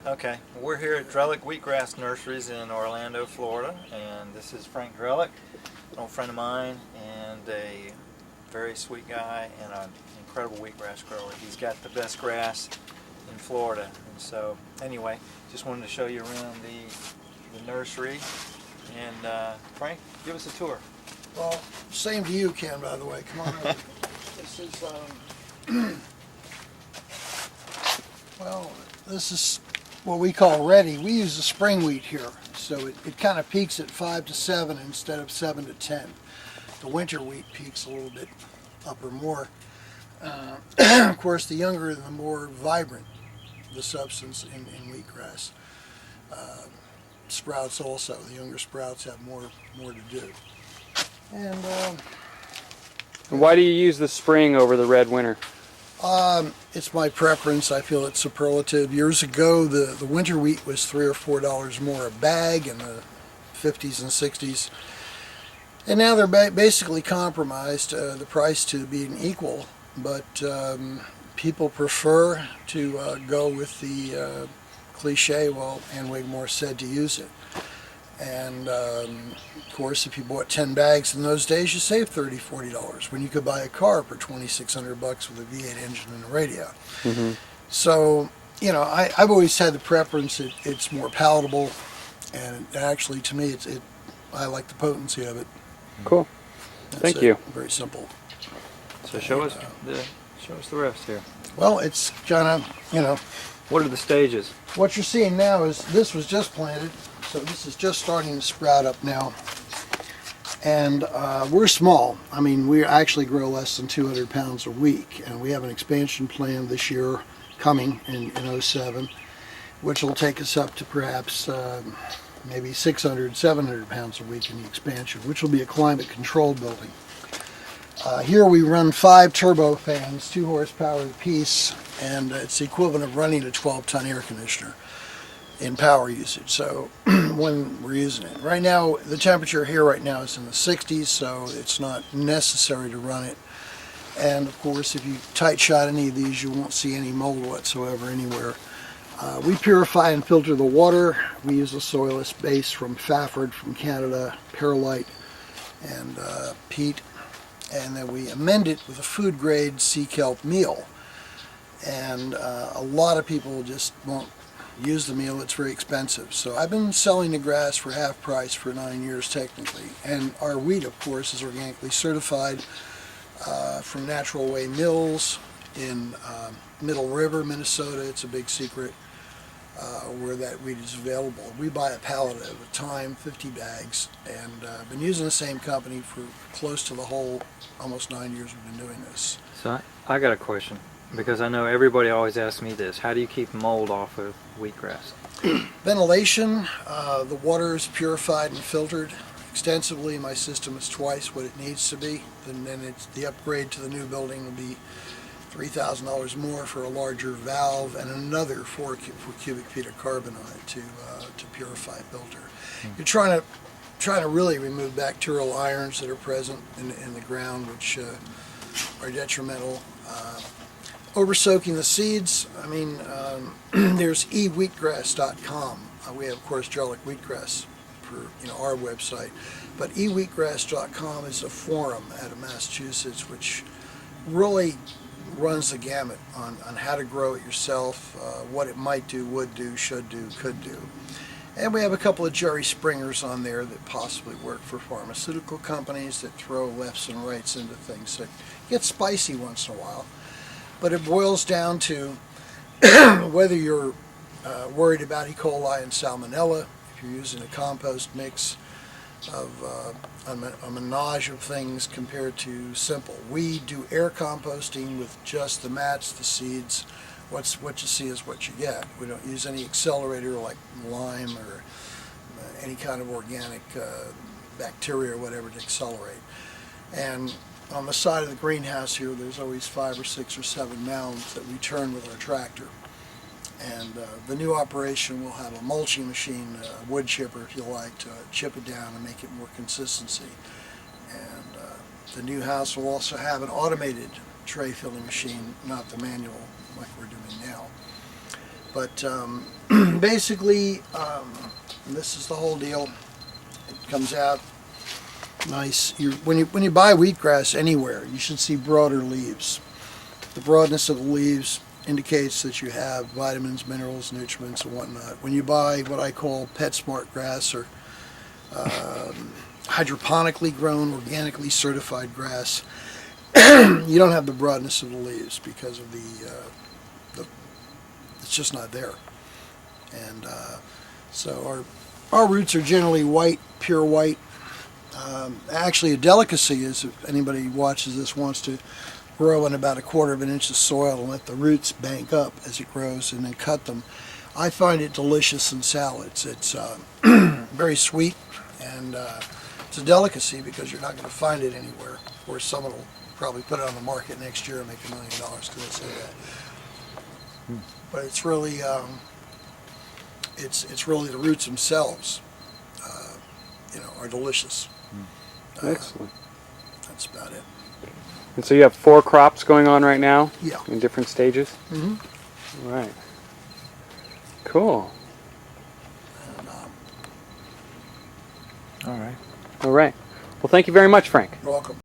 Okay, we're here at Drelich Wheatgrass Nurseries in Orlando, Florida, and this is Frank Drelich, an old friend of mine and a very sweet guy and an incredible wheatgrass grower. He's got the best grass in Florida, and so anyway, just wanted to show you around the nursery. And Frank, give us a tour. Well, same to you, Ken, by the way. Come on over. This is, well, this is what we call ready. We use the spring wheat here, so it kind of peaks at 5 to 7 instead of 7 to 10. The winter wheat peaks a little bit up or more. Of course, the younger, the more vibrant the substance in wheatgrass. Sprouts also. The younger sprouts have more to do. And why do you use the spring over the red winter? it's my preference. I feel it's superlative. Years ago, the winter wheat was $3 or $4 more a bag in the 50s and 60s. And now they're basically compromised, the price to being equal. But people prefer to go with the cliche, well, Ann Wigmore said to use it. And of course, if you bought 10 bags in those days, you saved $30, $40 when you could buy a car for $2,600 with a V8 engine and a radio. Mm-hmm. So, you know, I've always had the preference. It's more palatable, and actually, to me, I like the potency of it. Cool. Thank you. Very simple. So show us the rest here. Well, it's kind of, you know, What are the stages? what you're seeing now is this was just planted, so this is just starting to sprout up now. And we're small. I mean, we actually grow less than 200 pounds a week, and we have an expansion plan this year coming in '07, which will take us up to perhaps maybe 600, 700 pounds a week in the expansion, which will be a climate-controlled building. Here we run 5 turbo fans, 2 horsepower apiece, and it's the equivalent of running a 12-ton air conditioner in power usage, so when we're using it. Right now, the temperature here right now is in the 60s, so it's not necessary to run it. And of course, if you tight shot any of these, you won't see any mold whatsoever anywhere. We purify and filter the water. We use a soilless base from Fafford from Canada, perlite and peat, and then we amend it with a food grade sea kelp meal. And a lot of people just won't use the meal. It's very expensive. So I've been selling the grass for half price for 9 years technically. And our wheat, of course, is organically certified from Natural Way Mills in Middle River, Minnesota. It's a big secret where that wheat is available. We buy a pallet at a time, 50 bags, and I've been using the same company for close to the whole almost 9 years we've been doing this. So I got a question, because I know everybody always asks me this. How do you keep mold off of wheatgrass? Ventilation, the water is purified and filtered extensively. My system is twice what it needs to be. And then the upgrade to the new building will be $3,000 more for a larger valve and another 4 cubic feet of carbon on it to purify filter. You're trying to really remove bacterial ions that are present in the ground, which are detrimental. Over-soaking the seeds, I mean, there's eWheatgrass.com. We have, of course, Drelich Wheatgrass for our website, but eWheatgrass.com is a forum out of Massachusetts which really runs the gamut on how to grow it yourself, what it might do, would do, should do, could do. And we have a couple of Jerry Springers on there that possibly work for pharmaceutical companies that throw lefts and rights into things. So it gets spicy once in a while. But it boils down to whether you're worried about E. coli and salmonella, if you're using a compost mix of a menage of things compared to simple. We do air composting with just the mats, the seeds. What you see is what you get. We don't use any accelerator like lime or any kind of organic bacteria or whatever to accelerate. And on the side of the greenhouse here, there's always 5 or 6 or 7 mounds that we turn with our tractor. And the new operation will have a mulching machine, a wood chipper if you like, to chip it down and make it more consistency. And the new house will also have an automated tray filling machine, not the manual like we're doing now. But basically, this is the whole deal. It comes out nice. When you buy wheatgrass anywhere, you should see broader leaves. The broadness of the leaves indicates that you have vitamins, minerals, nutrients, and whatnot. When you buy what I call PetSmart grass or hydroponically grown, organically certified grass, you don't have the broadness of the leaves because of the it's just not there. And so our roots are generally white, pure white. Actually, a delicacy is, if anybody watches this wants to grow in about 1/4 of an inch of soil and let the roots bank up as it grows and then cut them. I find it delicious in salads. It's very sweet, and it's a delicacy because you're not going to find it anywhere, or someone will probably put it on the market next year and make $1 million because they say that. But it's really it's really the roots themselves, are delicious. Excellent. That's about it. And so you have 4 crops going on right now? Yeah. In different stages? Mm-hmm. All right. Cool. And, All right. All right. Well, thank you very much, Frank. you're welcome.